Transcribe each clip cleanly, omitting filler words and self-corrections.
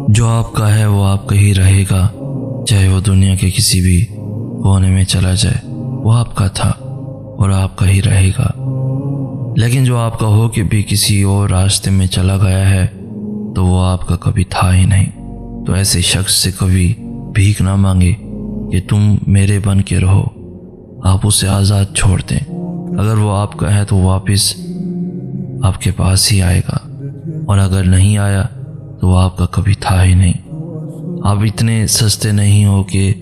جو آپ کا ہے وہ آپ کا ہی رہے گا، چاہے وہ دنیا کے کسی بھی کونے میں چلا جائے، وہ آپ کا تھا اور آپ کا ہی رہے گا۔ لیکن جو آپ کا ہو کے بھی کسی اور راستے میں چلا گیا ہے تو وہ آپ کا کبھی تھا ہی نہیں۔ تو ایسے شخص سے کبھی بھیک نہ مانگے کہ تم میرے بن کے رہو، آپ اسے آزاد چھوڑ دیں۔ اگر وہ آپ کا ہے تو واپس آپ کے پاس ہی آئے گا، اور اگر نہیں آیا تو وہ آپ کا کبھی تھا ہی نہیں۔ آپ اتنے سستے نہیں ہو کہ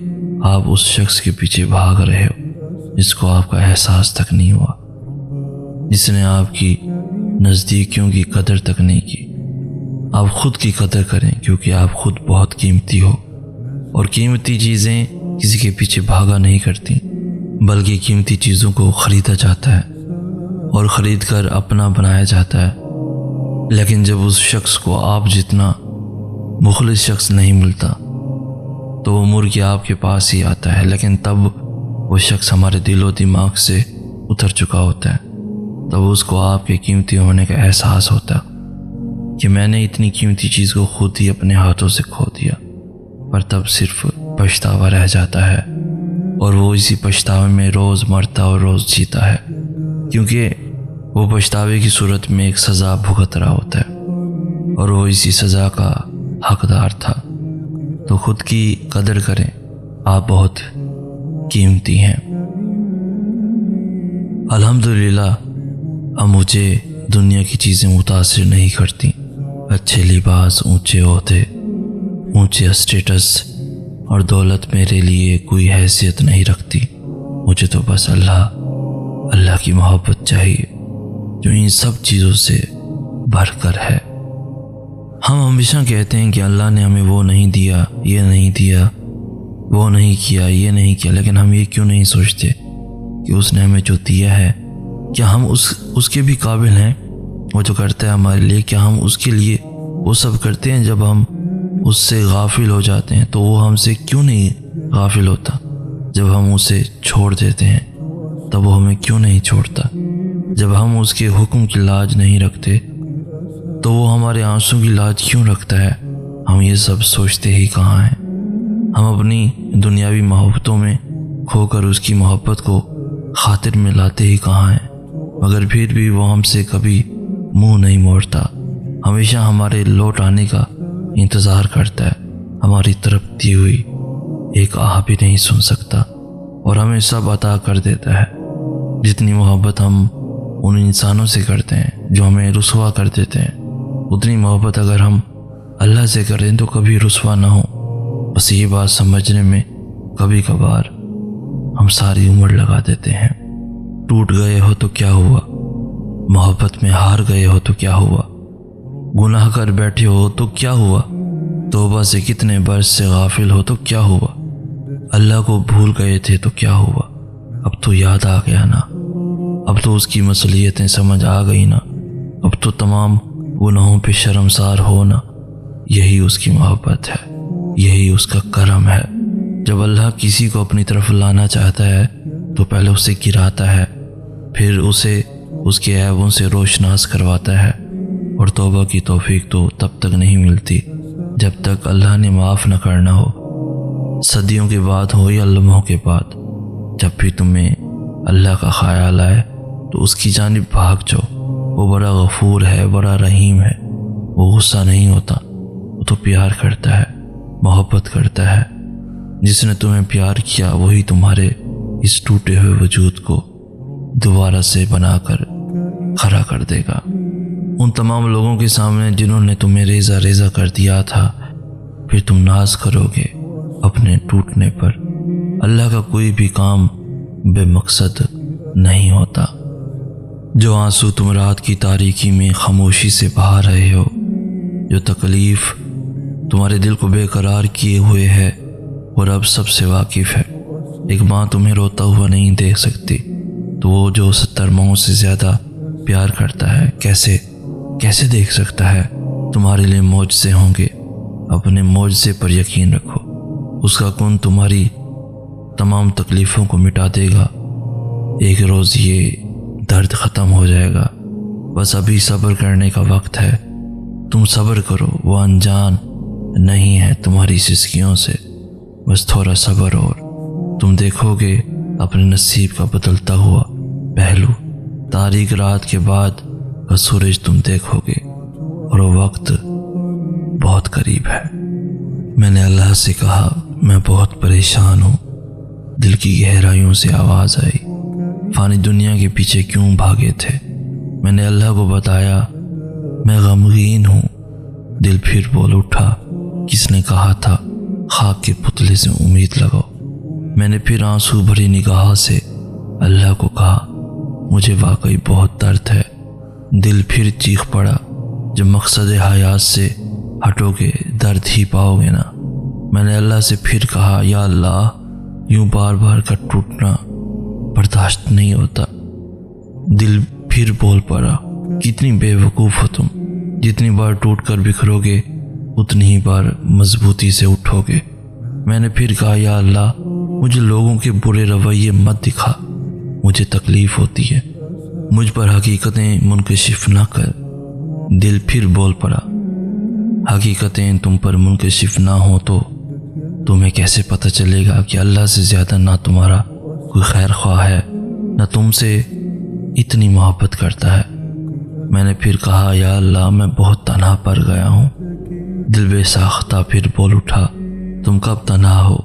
آپ اس شخص کے پیچھے بھاگ رہے ہو جس کو آپ کا احساس تک نہیں ہوا، جس نے آپ کی نزدیکیوں کی قدر تک نہیں کی۔ آپ خود کی قدر کریں، کیونکہ آپ خود بہت قیمتی ہو، اور قیمتی چیزیں کسی کے پیچھے بھاگا نہیں کرتی، بلکہ قیمتی چیزوں کو خریدا جاتا ہے اور خرید کر اپنا بنایا جاتا ہے۔ لیکن جب اس شخص کو آپ جتنا مخلص شخص نہیں ملتا تو وہ مڑ کے آپ کے پاس ہی آتا ہے، لیکن تب وہ شخص ہمارے دل و دماغ سے اتر چکا ہوتا ہے۔ تب اس کو آپ کے قیمتی ہونے کا احساس ہوتا ہے کہ میں نے اتنی قیمتی چیز کو خود ہی اپنے ہاتھوں سے کھو دیا، پر تب صرف پچھتاوا رہ جاتا ہے، اور وہ اسی پچھتاوے میں روز مرتا اور روز جیتا ہے، کیونکہ وہ پچھتاوے کی صورت میں ایک سزا بھگت رہا ہوتا ہے، اور وہ اسی سزا کا حقدار تھا۔ تو خود کی قدر کریں، آپ بہت قیمتی ہیں۔ الحمدللہ اب مجھے دنیا کی چیزیں متاثر نہیں کرتی۔ اچھے لباس، اونچے عہدے، اونچے اسٹیٹس اور دولت میرے لیے کوئی حیثیت نہیں رکھتی۔ مجھے تو بس اللہ کی محبت چاہیے، جو ان سب چیزوں سے بڑھ کر ہے۔ ہم ہمیشہ کہتے ہیں کہ اللہ نے ہمیں وہ نہیں دیا، یہ نہیں دیا، وہ نہیں کیا، یہ نہیں کیا، لیکن ہم یہ کیوں نہیں سوچتے کہ اس نے ہمیں جو دیا ہے کیا ہم اس کے بھی قابل ہیں؟ وہ جو کرتا ہے ہمارے لیے، کیا ہم اس کے لیے وہ سب کرتے ہیں؟ جب ہم اس سے غافل ہو جاتے ہیں تو وہ ہم سے کیوں نہیں غافل ہوتا؟ جب ہم اسے چھوڑ دیتے ہیں تب وہ ہمیں کیوں نہیں چھوڑتا؟ جب ہم اس کے حکم کی لاج نہیں رکھتے تو وہ ہمارے آنسوں کی لاج کیوں رکھتا ہے؟ ہم یہ سب سوچتے ہی کہاں ہیں؟ ہم اپنی دنیاوی محبتوں میں کھو کر اس کی محبت کو خاطر میں لاتے ہی کہاں ہیں؟ مگر پھر بھی وہ ہم سے کبھی منہ نہیں موڑتا، ہمیشہ ہمارے لوٹ آنے کا انتظار کرتا ہے، ہماری طرف دی ہوئی ایک آہ بھی نہیں سن سکتا، اور ہمیں سب عطا کر دیتا ہے۔ جتنی محبت ہم ان انسانوں سے کرتے ہیں جو ہمیں رسوا کر دیتے ہیں، اتنی محبت اگر ہم اللہ سے کریں تو کبھی رسوا نہ ہو۔ بس یہ بات سمجھنے میں کبھی کبھار ہم ساری عمر لگا دیتے ہیں۔ ٹوٹ گئے ہو تو کیا ہوا، محبت میں ہار گئے ہو تو کیا ہوا، گناہ کر بیٹھے ہو تو کیا ہوا، توبہ سے کتنے برس سے غافل ہو تو کیا ہوا، اللہ کو بھول گئے تھے تو کیا ہوا، اب تو یاد آ گیا نا، اب تو اس کی مصلیتیں سمجھ آ گئی نا، اب تو تمام گناہوں پہ شرمسار ہونا۔ یہی اس کی محبت ہے، یہی اس کا کرم ہے۔ جب اللہ کسی کو اپنی طرف لانا چاہتا ہے تو پہلے اسے گراتا ہے، پھر اسے اس کے عیبوں سے روشناس کرواتا ہے، اور توبہ کی توفیق تو تب تک نہیں ملتی جب تک اللہ نے معاف نہ کرنا ہو، صدیوں کے بعد ہو یا لمحوں کے بعد۔ جب بھی تمہیں اللہ کا خیال آئے تو اس کی جانب بھاگ جاؤ، وہ بڑا غفور ہے، بڑا رحیم ہے، وہ غصہ نہیں ہوتا، وہ تو پیار کرتا ہے، محبت کرتا ہے۔ جس نے تمہیں پیار کیا وہی تمہارے اس ٹوٹے ہوئے وجود کو دوبارہ سے بنا کر کھڑا کر دے گا۔ ان تمام لوگوں کے سامنے جنہوں نے تمہیں ریزہ ریزہ کر دیا تھا، پھر تم ناز کرو گے اپنے ٹوٹنے پر۔ اللہ کا کوئی بھی کام بے مقصد نہیں ہوتا۔ جو آنسو تم رات کی تاریکی میں خاموشی سے بہا رہے ہو، جو تکلیف تمہارے دل کو بے قرار کیے ہوئے ہے، وہ رب سب سے واقف ہے۔ ایک ماں تمہیں روتا ہوا نہیں دیکھ سکتی، تو وہ جو 70 ماؤں سے زیادہ پیار کرتا ہے کیسے دیکھ سکتا ہے؟ تمہارے لیے معجزے ہوں گے، اپنے معجزے پر یقین رکھو۔ اس کا کن تمہاری تمام تکلیفوں کو مٹا دے گا۔ ایک روز یہ درد ختم ہو جائے گا، بس ابھی صبر کرنے کا وقت ہے۔ تم صبر کرو، وہ انجان نہیں ہے تمہاری سسکیوں سے، بس تھوڑا صبر اور تم دیکھو گے اپنے نصیب کا بدلتا ہوا پہلو۔ تاریک رات کے بعد کا سورج تم دیکھو گے اور وہ وقت بہت قریب ہے۔ میں نے اللہ سے کہا میں بہت پریشان ہوں۔ دل کی گہرائیوں سے آواز آئی، فانی دنیا کے پیچھے کیوں بھاگے تھے؟ میں نے اللہ کو بتایا میں غمگین ہوں۔ دل پھر بول اٹھا، کس نے کہا تھا خاک کے پتلے سے امید لگاؤ؟ میں نے پھر آنسو بھری نگاہ سے اللہ کو کہا مجھے واقعی بہت درد ہے۔ دل پھر چیخ پڑا، جب مقصد حیات سے ہٹو گے درد ہی پاؤ گے نا۔ میں نے اللہ سے پھر کہا یا اللہ، یوں بار بار کا ٹوٹنا برداشت نہیں ہوتا۔ دل پھر بول پڑا، کتنی بے وقوف ہو تم، جتنی بار ٹوٹ کر بکھرو گے اتنی ہی بار مضبوطی سے اٹھو گے۔ میں نے پھر کہا یا اللہ، مجھے لوگوں کے برے رویے مت دکھا، مجھے تکلیف ہوتی ہے، مجھ پر حقیقتیں منکشف نہ کر۔ دل پھر بول پڑا، حقیقتیں تم پر منکشف نہ ہو تو تمہیں کیسے پتہ چلے گا کہ اللہ سے زیادہ نہ تمہارا کوئی خیر خواہ ہے، نہ تم سے اتنی محبت کرتا ہے۔ میں نے پھر کہا یا اللہ، میں بہت تنہا پڑ گیا ہوں۔ دل بے ساختہ پھر بول اٹھا، تم کب تنہا ہو،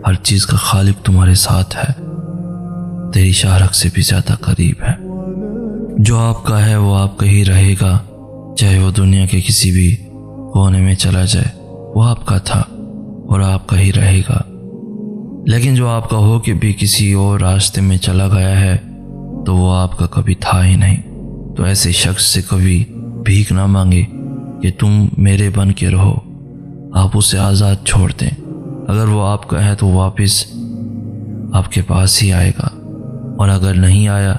ہر چیز کا خالق تمہارے ساتھ ہے، تیری شارک سے بھی زیادہ قریب ہے۔ جو آپ کا ہے وہ آپ کا ہی رہے گا، چاہے وہ دنیا کے کسی بھی کونے میں چلا جائے، وہ آپ کا تھا اور آپ کا ہی رہے گا۔ لیکن جو آپ کا ہو کے بھی کسی اور راستے میں چلا گیا ہے تو وہ آپ کا کبھی تھا ہی نہیں۔ تو ایسے شخص سے کبھی بھیک نہ مانگے کہ تم میرے بن کے رہو، آپ اسے آزاد چھوڑ دیں۔ اگر وہ آپ کا ہے تو واپس آپ کے پاس ہی آئے گا، اور اگر نہیں آیا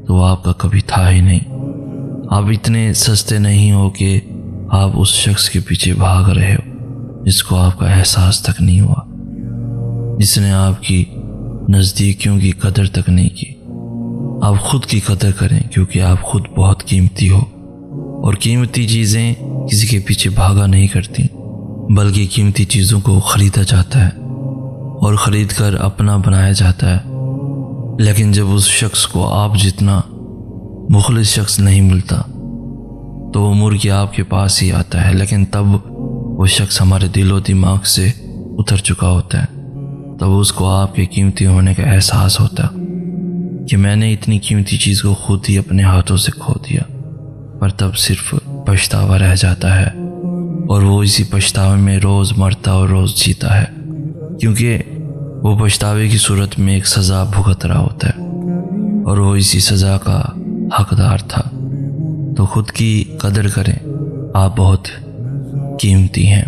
تو وہ آپ کا کبھی تھا ہی نہیں۔ آپ اتنے سستے نہیں ہو کہ آپ اس شخص کے پیچھے بھاگ رہے ہو جس کو آپ کا احساس تک نہیں ہوا، جس نے آپ کی نزدیکیوں کی قدر تک نہیں کی۔ آپ خود کی قدر کریں، کیونکہ آپ خود بہت قیمتی ہو، اور قیمتی چیزیں کسی کے پیچھے بھاگا نہیں کرتی، بلکہ قیمتی چیزوں کو خریدا جاتا ہے اور خرید کر اپنا بنایا جاتا ہے۔ لیکن جب اس شخص کو آپ جتنا مخلص شخص نہیں ملتا تو وہ مڑ کے آپ کے پاس ہی آتا ہے، لیکن تب وہ شخص ہمارے دل و دماغ سے اتر چکا ہوتا ہے، تب اس کو آپ کے قیمتی ہونے کا احساس ہوتا ہے کہ میں نے اتنی قیمتی چیز کو خود ہی اپنے ہاتھوں سے کھو دیا، پر تب صرف پچھتاوا رہ جاتا ہے، اور وہ اسی پچھتاوے میں روز مرتا اور روز جیتا ہے، کیونکہ وہ پچھتاوے کی صورت میں ایک سزا بھگت رہا ہوتا ہے اور وہ اسی سزا کا حقدار تھا۔ تو خود کی قدر کریں، آپ بہت قیمتی ہیں۔